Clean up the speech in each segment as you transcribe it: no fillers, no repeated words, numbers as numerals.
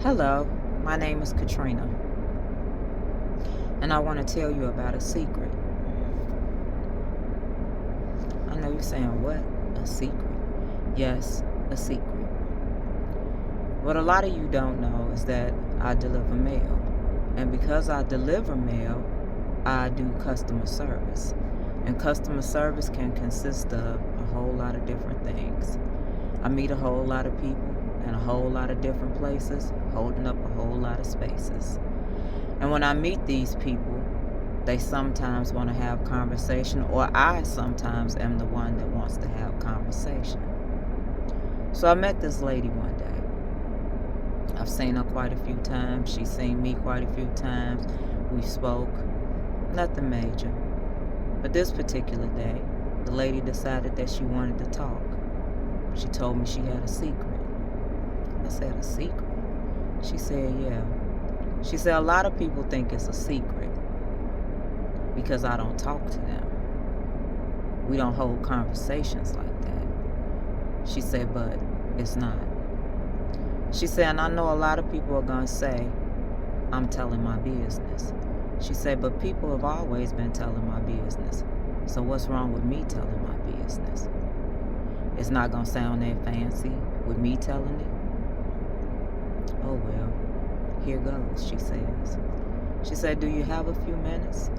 Hello, my name is Katrina, and I want to tell you about a secret. I know you're saying, what? A secret? Yes, a secret. What a lot of you don't know is that I deliver mail. And because I deliver mail, I do customer service. And customer service can consist of a whole lot of different things. I meet a whole lot of people in a whole lot of different places, holding up a whole lot of spaces. And when I meet these people, they sometimes want to have conversation, or I sometimes am the one that wants to have conversation. So I met this lady one day. I've seen her quite a few times. She's seen me quite a few times. We spoke. Nothing major. But this particular day, the lady decided that she wanted to talk. She told me she had a secret. I said, a secret? She said, yeah. She said, a lot of people think it's a secret because I don't talk to them. We don't hold conversations like that. She said, but it's not. She said, and I know a lot of people are going to say, I'm telling my business. She said, but people have always been telling my business. So what's wrong with me telling my business? It's not going to sound that fancy with me telling it. Oh, well, here goes, she says. She said, do you have a few minutes?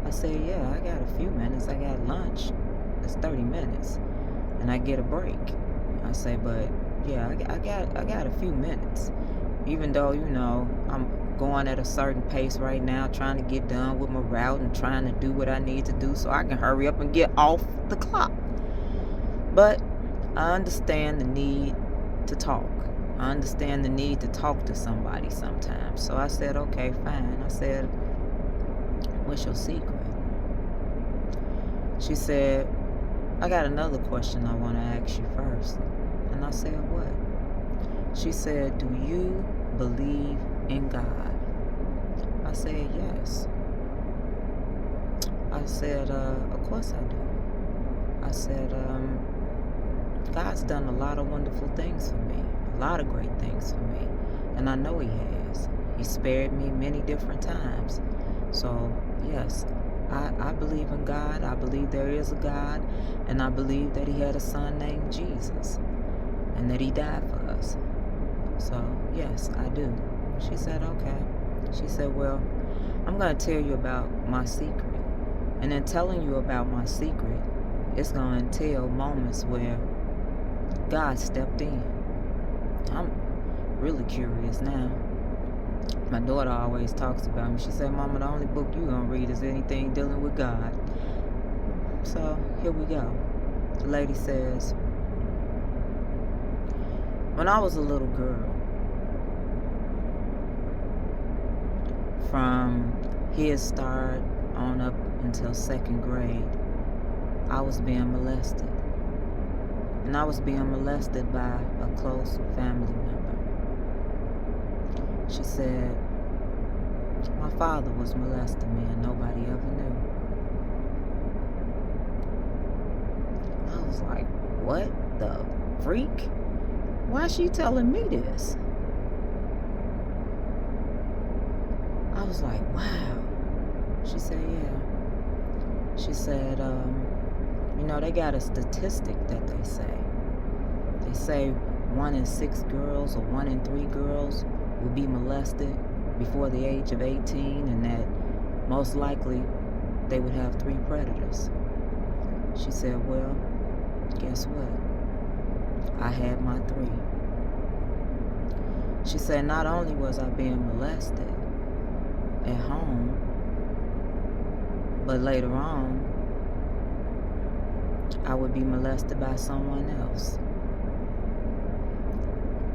I said, yeah, I got a few minutes. I got lunch. It's 30 minutes. And I get a break. I say, but yeah, I got a few minutes. Even though, I'm going at a certain pace right now, trying to get done with my route and trying to do what I need to do so I can hurry up and get off the clock. But I understand the need to talk. I understand the need to talk to somebody sometimes. So I said, okay, fine. I said, what's your secret? She said, I got another question I want to ask you first. And I said, what? She said, do you believe in God? I said, yes. I said, of course I do. I said, God's done a lot of wonderful things for me, a lot of great things for me, and I know He has. He spared me many different times. So, yes, I believe in God. I believe there is a God, and I believe that He had a son named Jesus, and that He died for us. So, yes, I do. She said, okay. She said, well, I'm going to tell you about my secret. And in telling you about my secret, it's going to entail moments where God stepped in. I'm really curious now. My daughter always talks about me. She said, Mama, the only book you're going to read is anything dealing with God. So, here we go. The lady says, when I was a little girl, from Head Start on up until 2nd grade, I was being molested. And I was being molested by a close family member. She said, my father was molesting me and nobody ever knew. I was like, what the freak? Why is she telling me this? I was like, wow. She said, yeah. She said, they got a statistic that they say. They say 1 in 6 girls or 1 in 3 girls will be molested before the age of 18, and that most likely they would have 3 predators. She said, well, guess what? I had my 3. She said, not only was I being molested at home, but later on, I would be molested by someone else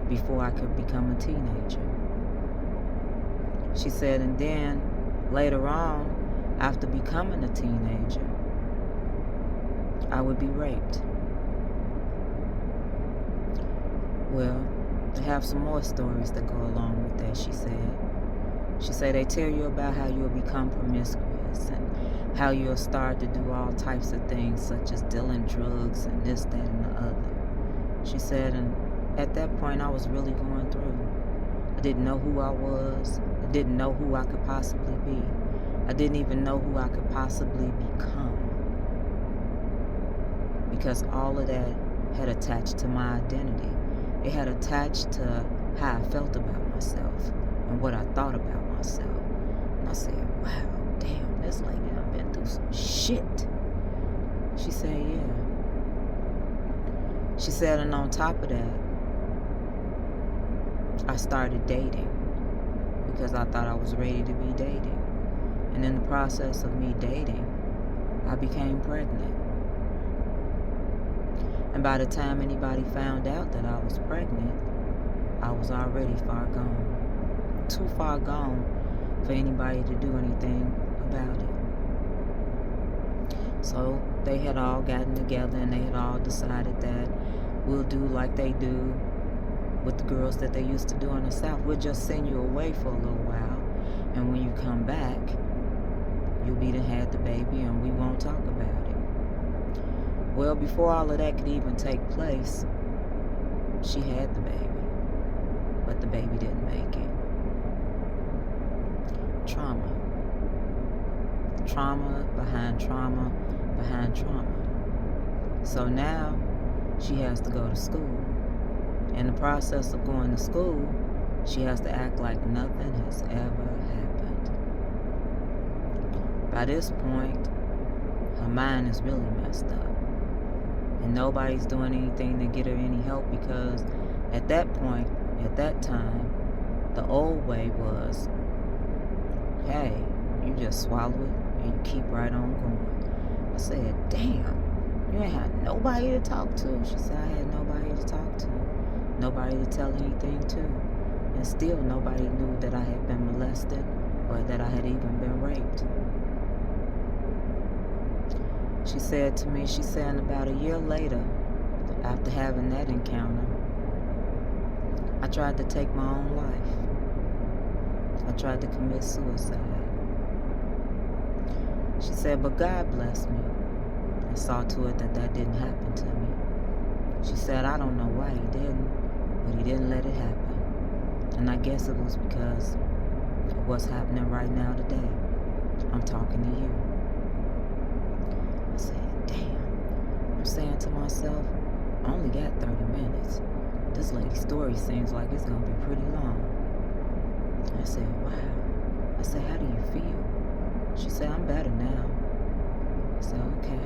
before I could become a teenager. She said, and then later on, after becoming a teenager, I would be raped. Well, I have some more stories that go along with that, she said. She said they tell you about how you'll become promiscuous and how you'll start to do all types of things such as dealing drugs and this, that, and the other. She said, and at that point, I was really going through. I didn't know who I was. I didn't know who I could possibly be. I didn't even know who I could possibly become. Because all of that had attached to my identity. It had attached to how I felt about myself and what I thought about myself. And I said, wow, damn, this lady done been through some shit. She said, yeah. She said, and on top of that, I started dating because I thought I was ready to be dating. And in the process of me dating, I became pregnant. And by the time anybody found out that I was pregnant, I was already far gone. Too far gone for anybody to do anything about it. So they had all gotten together and they had all decided that we'll do like they do with the girls that they used to do in the South. We'll just send you away for a little while, and when you come back, you'll be done had the baby and we won't talk about it. Well, before all of that could even take place, she had the baby, but the baby didn't make it. Trauma. Trauma behind trauma behind trauma. So now she has to go to school. In the process of going to school, she has to act like nothing has ever happened. By this point, her mind is really messed up. And nobody's doing anything to get her any help because at that point, at that time, the old way was, hey, you just swallow it and you keep right on going. I said, damn, you ain't had nobody to talk to? She said, I had nobody to talk to. Nobody to tell anything to. And still nobody knew that I had been molested or that I had even been raped. She said to me, she said about a year later, after having that encounter, I tried to take my own life. I tried to commit suicide. She said, but God blessed me and saw to it that that didn't happen to me. She said, I don't know why he didn't, but he didn't let it happen. And I guess it was because of what's happening right now today. I'm talking to you. I said, damn. I'm saying to myself, I only got 30 minutes. This lady's story seems like it's going to be pretty long. I said, wow. I said, how do you feel? She said, I'm better now. I said, okay.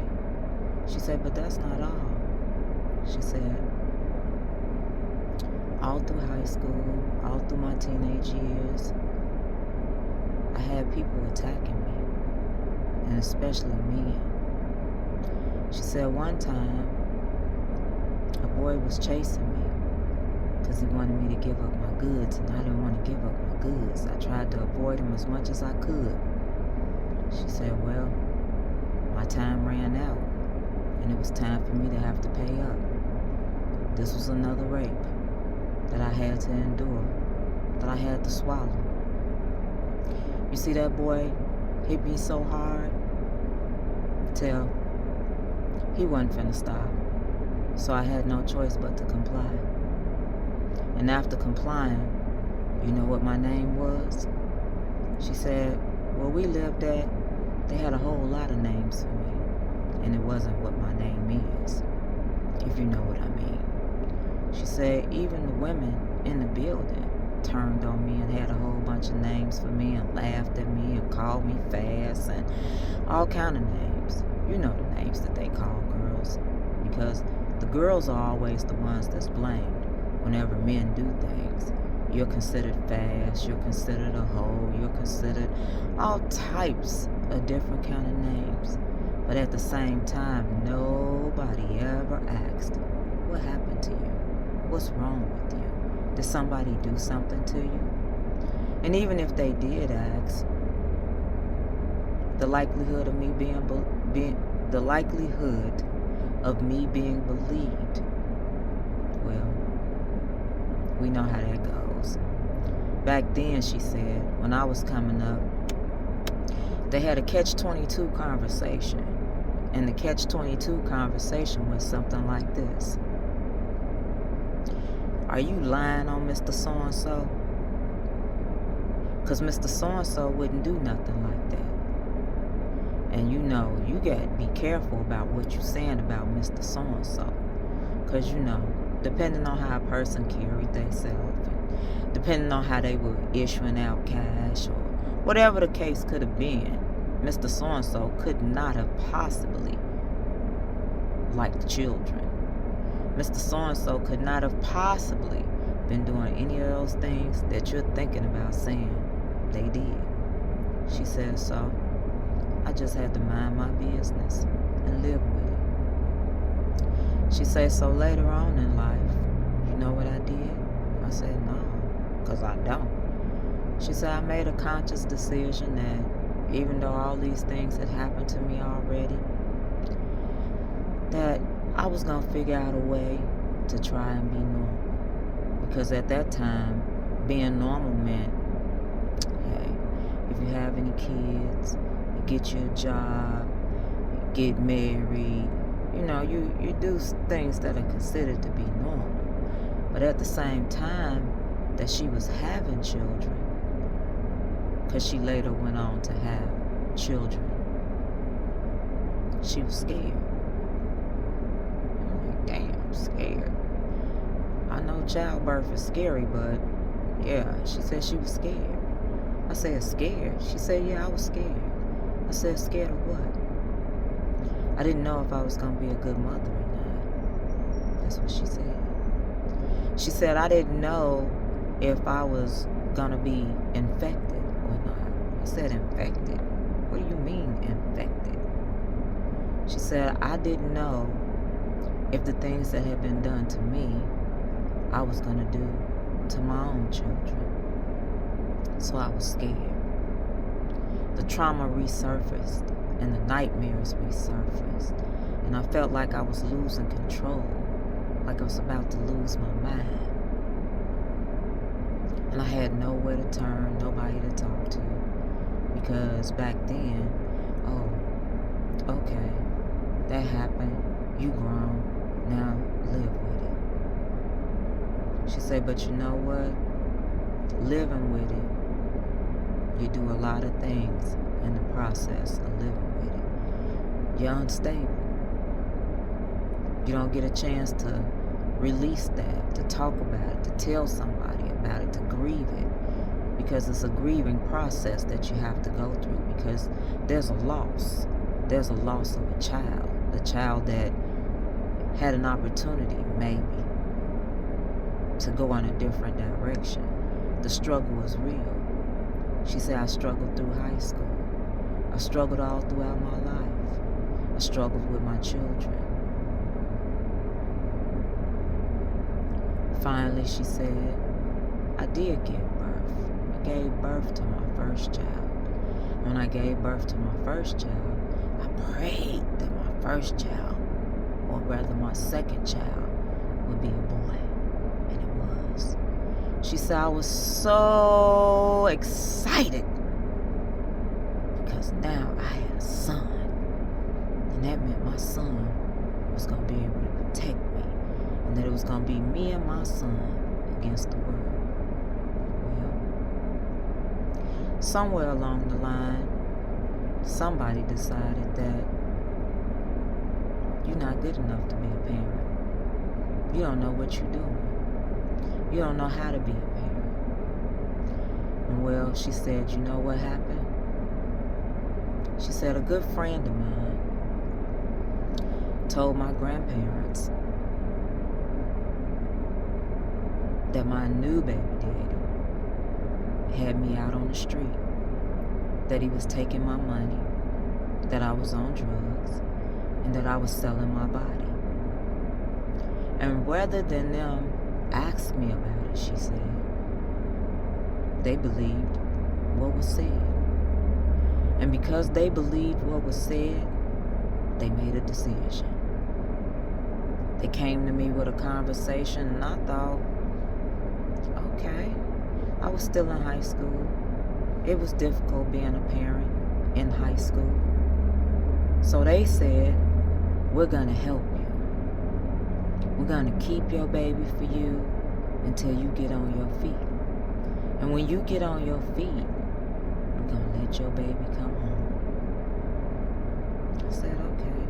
She said, but that's not all. She said, all through high school, all through my teenage years, I had people attacking me, and especially men. She said one time, a boy was chasing me because he wanted me to give up my goods, and I didn't want to give up my goods. I tried to avoid him as much as I could. She said, well, my time ran out, and it was time for me to have to pay up. This was another rape that I had to endure, that I had to swallow. You see, that boy hit me so hard till he wasn't finna stop. So I had no choice but to comply. And after complying, you know what my name was? She said, where we lived at, they had a whole lot of names for me. And it wasn't what my name is, if you know what I mean. She said even the women in the building turned on me and had a whole bunch of names for me and laughed at me and called me fast and all kind of names. You know the names that they call girls, because the girls are always the ones that's blamed whenever men do things. You're considered fast, you're considered a hoe, you're considered all types of different kind of names. But at the same time, nobody ever asked, what happened to you? What's wrong with you? Did somebody do something to you? And even if they did ask, the likelihood of me being believed, well, we know how that goes. Back then, she said, when I was coming up, they had a catch-22 conversation. And the catch-22 conversation was something like this. Are you lying on Mr. So-and-so? Because Mr. So-and-so wouldn't do nothing like that. And you know, you got to be careful about what you're saying about Mr. So-and-so. Because, you know, depending on how a person carried themselves, depending on how they were issuing out cash or whatever the case could have been, Mr. So-and-so could not have possibly liked children. Mr. So-and-so could not have possibly been doing any of those things that you're thinking about saying they did. She said, so I just had to mind my business and live with it. She said, so later on in life, you know what I did? I said, no, because I don't. She said, I made a conscious decision that even though all these things had happened to me already, that I was going to figure out a way to try and be normal. Because at that time, being normal meant, hey, if you have any kids, you get you a job, you get married, you know, you do things that are considered to be normal. But at the same time that she was having children, because she later went on to have children, she was scared. I'm like, damn, I'm scared. I know childbirth is scary, but yeah, she said she was scared. I said, scared? She said, yeah, I was scared. I said, scared of what? I didn't know if I was going to be a good mother or not. That's what she said. She said, I didn't know if I was going to be infected or not. I said, infected? What do you mean, infected? She said, I didn't know if the things that had been done to me, I was going to do to my own children. So I was scared. The trauma resurfaced and the nightmares resurfaced. And I felt like I was losing control, like I was about to lose my mind. And I had nowhere to turn, nobody to talk to. Because back then, oh, okay, that happened, you grown, now live with it. She said, but you know what? Living with it, you do a lot of things in the process of living with it. You're unstable. You don't get a chance to release that, to talk about it, to tell somebody about it, to grieve it. Because it's a grieving process that you have to go through. Because there's a loss. There's a loss of a child. The child that had an opportunity, maybe, to go in a different direction. The struggle was real. She said, I struggled through high school. I struggled all throughout my life. I struggled with my children. Finally, she said, I did give birth. I gave birth to my first child. When I gave birth to my first child, I prayed that my first child, or rather my second child, would be a boy. And it was. She said, I was so excited because now I had a son. And that meant my son was going to be able to protect me. And that it was going to be me and my son against the world. Well, somewhere along the line, somebody decided that you're not good enough to be a parent. You don't know what you're doing. You don't know how to be a parent. And well, she said, you know what happened? She said, a good friend of mine told my grandparents that my new baby daddy had me out on the street, that he was taking my money, that I was on drugs, and that I was selling my body. And rather than them ask me about it, she said, they believed what was said. And because they believed what was said, they made a decision. They came to me with a conversation, and I thought, okay. I was still in high school. It was difficult being a parent in high school. So they said, we're going to help you. We're going to keep your baby for you until you get on your feet. And when you get on your feet, we're going to let your baby come home. I said, okay.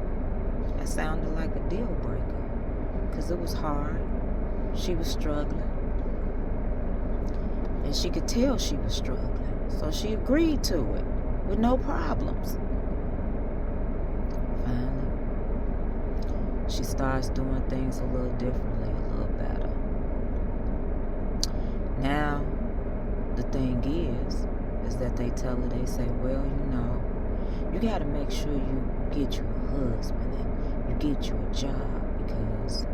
That sounded like a deal breaker, because it was hard. She was struggling. And she could tell she was struggling. So she agreed to it with no problems. Finally, she starts doing things a little differently, a little better. Now, the thing is that they tell her, they say, well, you got to make sure you get you a husband and you get you a job, because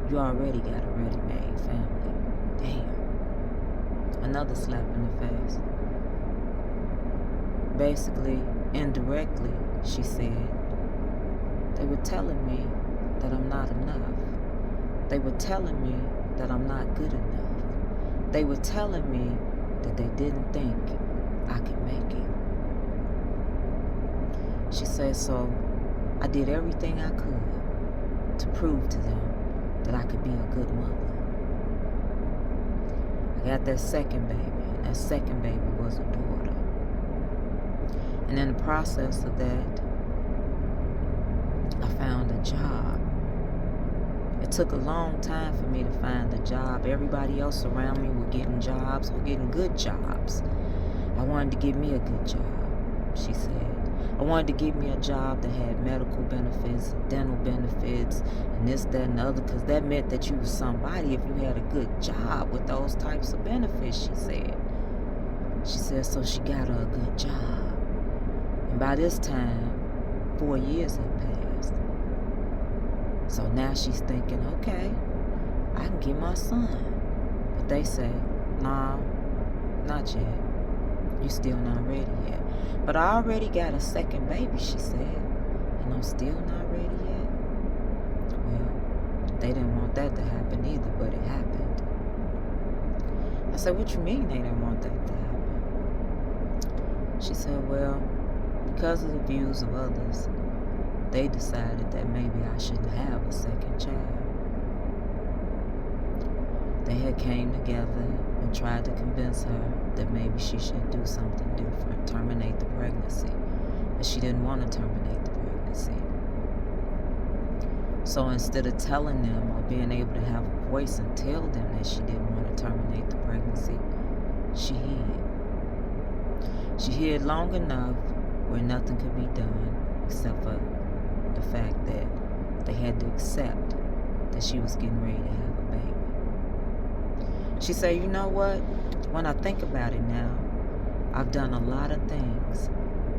you already got a ready-made family. Damn. Another slap in the face. Basically, indirectly, she said, they were telling me that I'm not enough. They were telling me that I'm not good enough. They were telling me that they didn't think I could make it. She said, so I did everything I could to prove to them that I could be a good mother. I got that second baby, and that second baby was a daughter. And in the process of that, I found a job. It took a long time for me to find a job. Everybody else around me were getting jobs, were getting good jobs. I wanted to get me a good job, she said. I wanted to get me a job that had medical benefits, dental benefits, and this, that, and the other, because that meant that you was somebody if you had a good job with those types of benefits, she said. She said, so she got her a good job. And by this time, 4 years had passed. So now she's thinking, okay, I can get my son. But they say, no, not yet. You still not ready yet. But I already got a second baby, she said, and I'm still not ready yet. Well, they didn't want that to happen either, but it happened. I said, what you mean they didn't want that to happen? She said, well, because of the views of others, they decided that maybe I shouldn't have a second child. They had came together and tried to convince her that maybe she should do something different, terminate the pregnancy. But she didn't want to terminate the pregnancy. So instead of telling them or being able to have a voice and tell them that she didn't want to terminate the pregnancy, she hid. She hid long enough where nothing could be done except for the fact that they had to accept that she was getting ready to have a baby. She said, you know what? When I think about it now, I've done a lot of things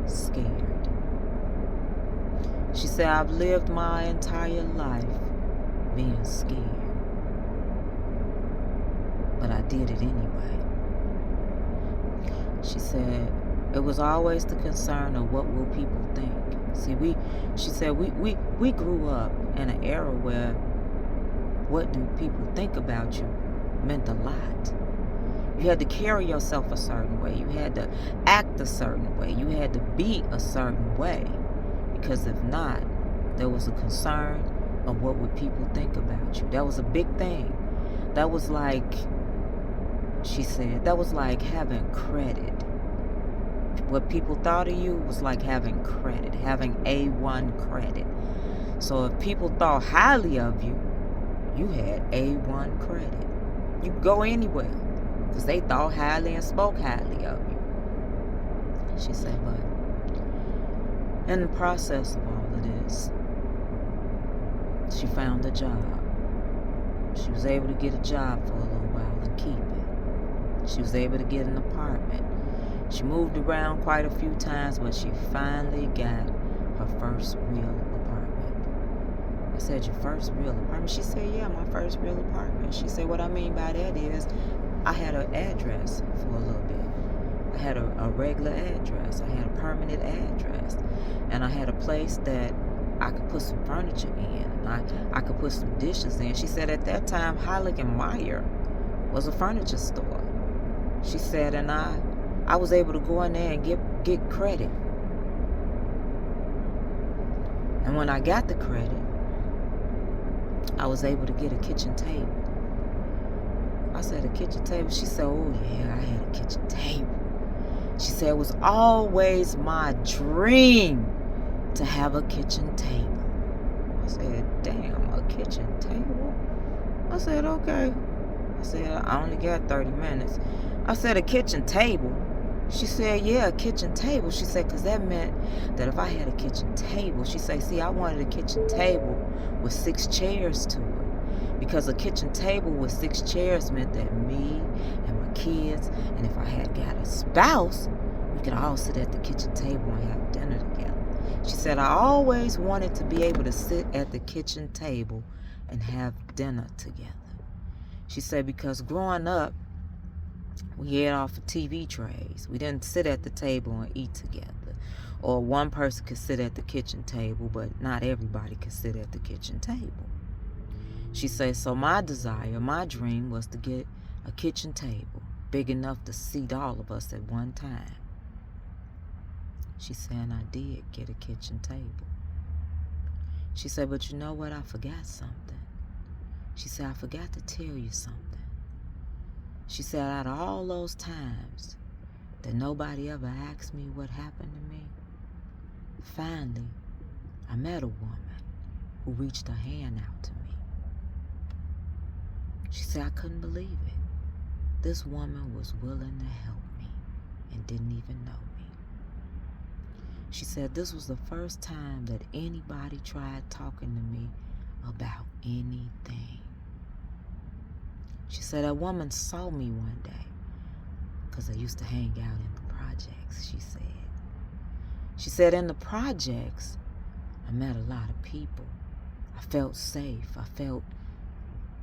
scared. She said, I've lived my entire life being scared. But I did it anyway. She said, it was always the concern of what will people think. See, she said, we grew up in an era where what do people think about you meant a lot. You had to carry yourself a certain way. You had to act a certain way. You had to be a certain way. Because if not, there was a concern of what would people think about you. That was a big thing. That was like, she said, that was like having credit. What people thought of you was like having credit, having A1 credit. So if people thought highly of you, you had A1 credit. You could go anywhere because they thought highly and spoke highly of you. She said, but in the process of all of this, she found a job. She was able to get a job for a little while and keep it. She was able to get an apartment. She moved around quite a few times, but she finally got her first real apartment. I said, your first real apartment? She said, yeah, my first real apartment. She said, what I mean by that is I had an address for a little bit. I had a regular address. I had a permanent address. And I had a place that I could put some furniture in. And I could put some dishes in. She said at that time, Heilig and Meyer was a furniture store. She said, and I was able to go in there and get credit. And when I got the credit, I was able to get a kitchen table. I said, a kitchen table? She said, oh yeah, I had a kitchen table. She said, it was always my dream to have a kitchen table. I said, damn, a kitchen table? I said, okay. I said, I only got 30 minutes. I said, a kitchen table? She said, yeah, a kitchen table. She said, because that meant that if I had a kitchen table, she said, see, I wanted a kitchen table with 6 chairs to it. Because a kitchen table with 6 chairs meant that me and my kids, and if I had got a spouse, we could all sit at the kitchen table and have dinner together. She said, I always wanted to be able to sit at the kitchen table and have dinner together. She said, because growing up, we ate off of TV trays. We didn't sit at the table and eat together. Or one person could sit at the kitchen table, but not everybody could sit at the kitchen table. She said, so my desire, my dream was to get a kitchen table big enough to seat all of us at one time. She said, and I did get a kitchen table. She said, but you know what? I forgot something. She said, I forgot to tell you something. She said, out of all those times that nobody ever asked me what happened to me, finally, I met a woman who reached her hand out to me. She said, I couldn't believe it. This woman was willing to help me and didn't even know me. She said, this was the first time that anybody tried talking to me about anything. She said, that woman saw me one day because I used to hang out in the projects, she said. She said, in the projects, I met a lot of people. I felt safe. I felt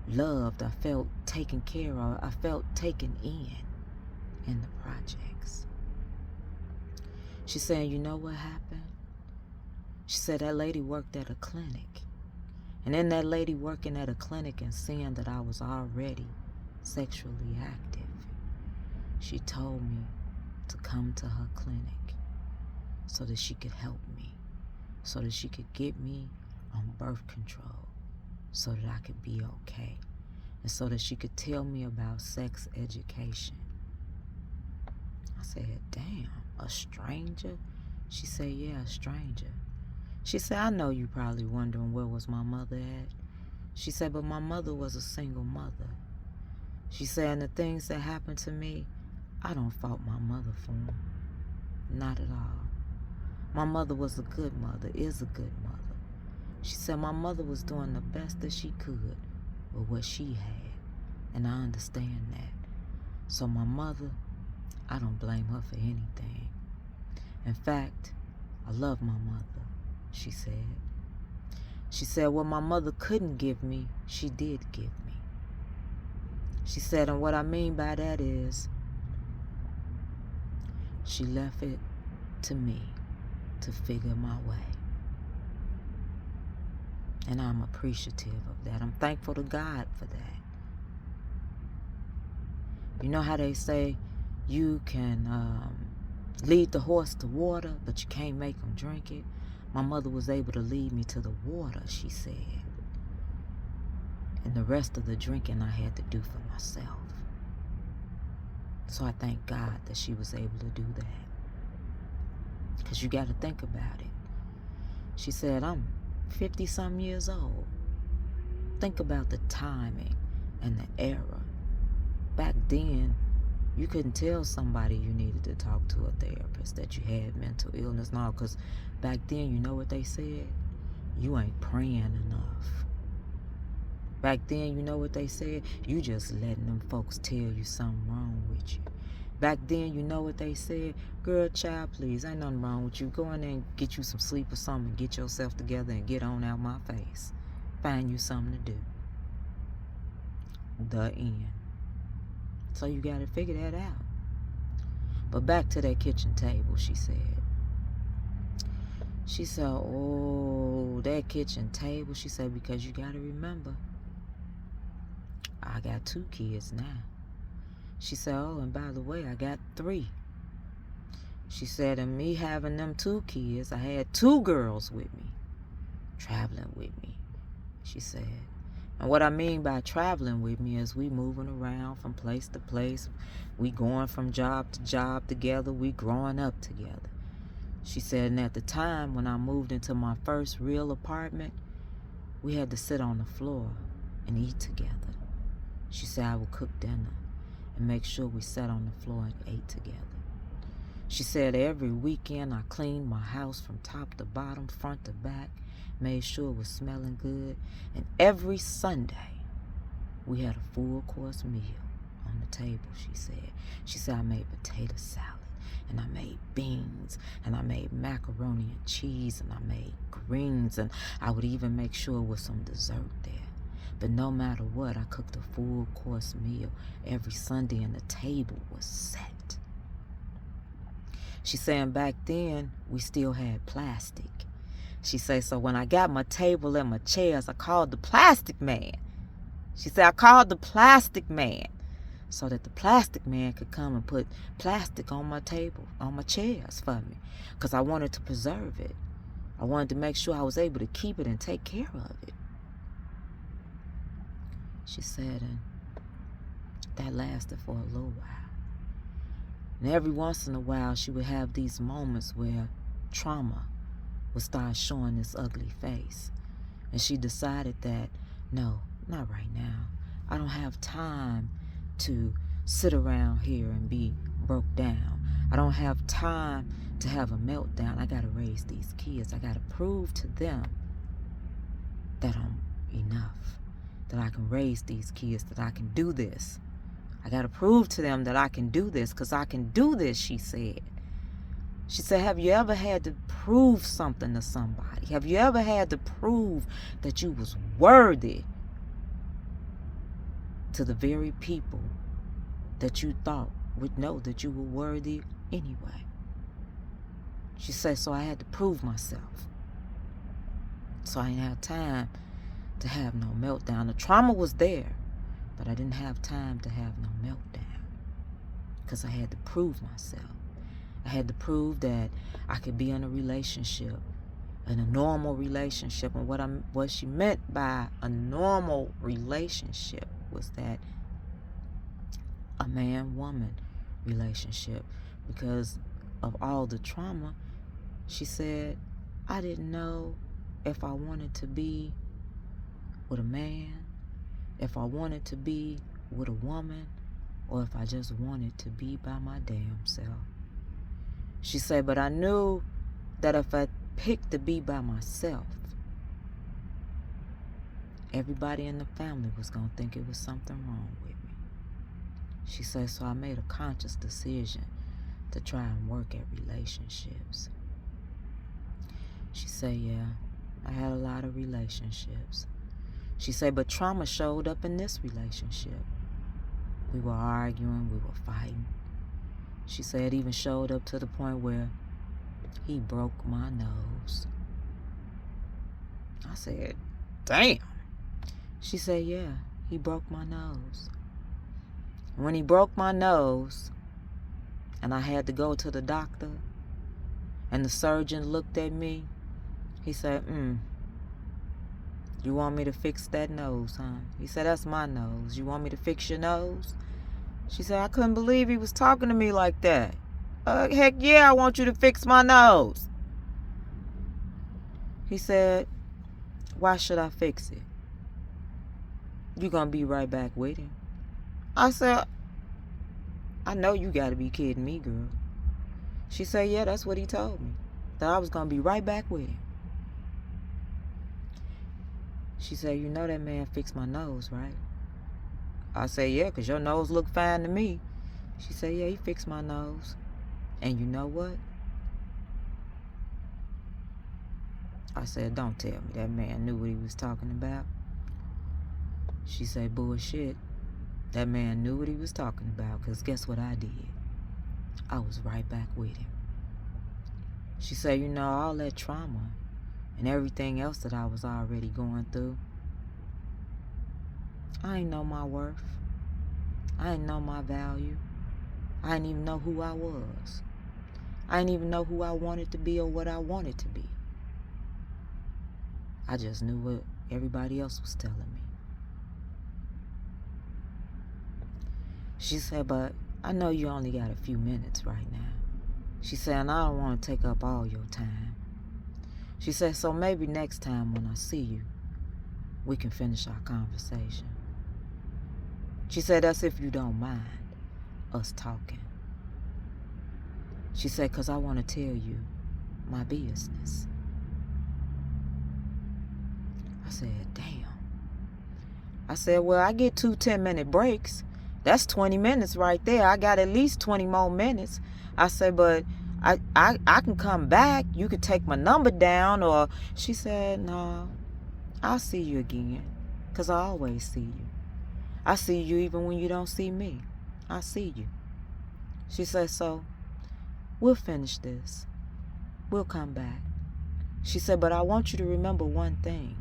loved. I felt taken care of. I felt taken in the projects. She said, you know what happened? She said, that lady worked at a clinic. And in that lady working at a clinic and seeing that I was already sexually active, she told me to come to her clinic so that she could help me, so that she could get me on birth control, so that I could be okay, and so that she could tell me about sex education. I said, damn, a stranger? She said, yeah, a stranger. She said, I know you probably wondering where was my mother at. She said, but my mother was a single mother. She said, and the things that happened to me, I don't fault my mother for them. Not at all. My mother was a good mother, is a good mother. She said my mother was doing the best that she could with what she had, and I understand that. So my mother, I don't blame her for anything. In fact, I love my mother, she said. She said what my mother couldn't give me, she did give me. She said, and what I mean by that is, she left it to me to figure my way. And I'm appreciative of that. I'm thankful to God for that. You know how they say you can lead the horse to water, but you can't make him drink it? My mother was able to lead me to the water, she said. And the rest of the drinking I had to do for myself. So I thank God that she was able to do that. Because you got to think about it. She said, I'm 50-some years old. Think about the timing and the era. Back then, you couldn't tell somebody you needed to talk to a therapist, that you had mental illness. No, because back then, you know what they said? You ain't praying enough. Back then, you know what they said? You just letting them folks tell you something wrong with you. Back then, you know what they said? Girl, child, please, ain't nothing wrong with you. Go in there and get you some sleep or something, and get yourself together and get on out my face. Find you something to do. The end. So you got to figure that out. But back to that kitchen table, she said. She said, oh, that kitchen table. She said, because you got to remember, I got 2 kids now. She said, oh, and by the way, I got 3. She said, and me having them 2 kids, I had 2 girls with me, traveling with me, she said. And what I mean by traveling with me is we moving around from place to place. We going from job to job together. We growing up together. She said, and at the time when I moved into my first real apartment, we had to sit on the floor and eat together. She said I would cook dinner and make sure we sat on the floor and ate together. She said every weekend I cleaned my house from top to bottom, front to back, made sure it was smelling good. And every Sunday, we had a full course meal on the table, she said. She said I made potato salad, and I made beans, and I made macaroni and cheese, and I made greens, and I would even make sure there was some dessert there. But no matter what, I cooked a full course meal every Sunday, and the table was set. She saying back then, we still had plastic. She said, so when I got my table and my chairs, I called the plastic man. She said, I called the plastic man so that the plastic man could come and put plastic on my table, on my chairs for me, because I wanted to preserve it. I wanted to make sure I was able to keep it and take care of it. She said, and that lasted for a little while. And every once in a while, she would have these moments where trauma would start showing its ugly face. And she decided that, no, not right now. I don't have time to sit around here and be broke down. I don't have time to have a meltdown. I got to raise these kids. I got to prove to them that I'm enough, that I can raise these kids, that I can do this. I got to prove to them that I can do this, because I can do this, she said. She said, have you ever had to prove something to somebody? Have you ever had to prove that you was worthy to the very people that you thought would know that you were worthy anyway? She said, so I had to prove myself. So I didn't have time to have no meltdown. The trauma was there, but I didn't have time to have no meltdown because I had to prove myself. I had to prove that I could be in a relationship, in a normal relationship. And what she meant by a normal relationship was that a man-woman relationship. Because of all the trauma, she said, I didn't know if I wanted to be with a man, if I wanted to be with a woman, or if I just wanted to be by my damn self. She said, but I knew that if I picked to be by myself, everybody in the family was going to think it was something wrong with me. She said, so I made a conscious decision to try and work at relationships. She said, yeah, I had a lot of relationships. She said, but trauma showed up in this relationship. We were arguing, we were fighting. She said it even showed up to the point where he broke my nose. I said, damn. She said, yeah, he broke my nose. When he broke my nose, and I had to go to the doctor, and the surgeon looked at me, he said, you want me to fix that nose, huh? He said, that's my nose. You want me to fix your nose? She said, I couldn't believe he was talking to me like that. Heck yeah, I want you to fix my nose. He said, why should I fix it? You gonna be right back with him. I said, I know you gotta be kidding me, girl. She said, yeah, that's what he told me, that I was gonna be right back with him. She said, you know that man fixed my nose, right? I said, yeah, because your nose looked fine to me. She said, yeah, he fixed my nose. And you know what? I said, don't tell me that man knew what he was talking about. She said, bullshit. That man knew what he was talking about, because guess what I did? I was right back with him. She said, you know, all that trauma and everything else that I was already going through, I ain't know my worth. I ain't know my value. I didn't even know who I was. I didn't even know who I wanted to be or what I wanted to be. I just knew what everybody else was telling me. She said, but I know you only got a few minutes right now. She said, and I don't want to take up all your time. She said, so maybe next time when I see you, we can finish our conversation. She said, that's if you don't mind us talking. She said, because I want to tell you my business. I said, damn. I said, well, I get 2 10-minute breaks. That's 20 minutes right there. I got at least 20 more minutes. I said, but I can come back. You could take my number down. Or she said, no, I'll see you again. Because I always see you. I see you even when you don't see me. I see you. She said, so we'll finish this. We'll come back. She said, but I want you to remember one thing.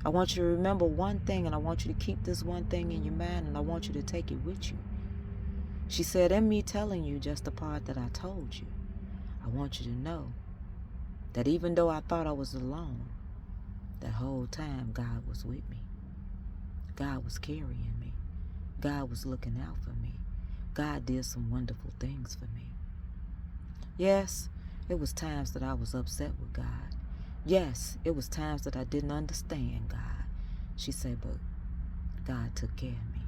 I want you to remember one thing, and I want you to keep this one thing in your mind, and I want you to take it with you. She said, in me telling you just the part that I told you, I want you to know that even though I thought I was alone, that whole time God was with me. God was carrying me. God was looking out for me. God did some wonderful things for me. Yes, it was times that I was upset with God. Yes, it was times that I didn't understand God. She said, but God took care of me.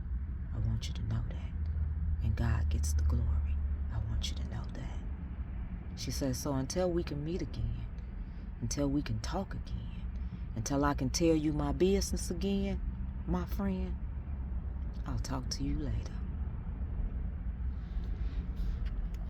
I want you to know that. And God gets the glory. I want you to know that. She said, so until we can meet again, until we can talk again, until I can tell you my business again, my friend, I'll talk to you later.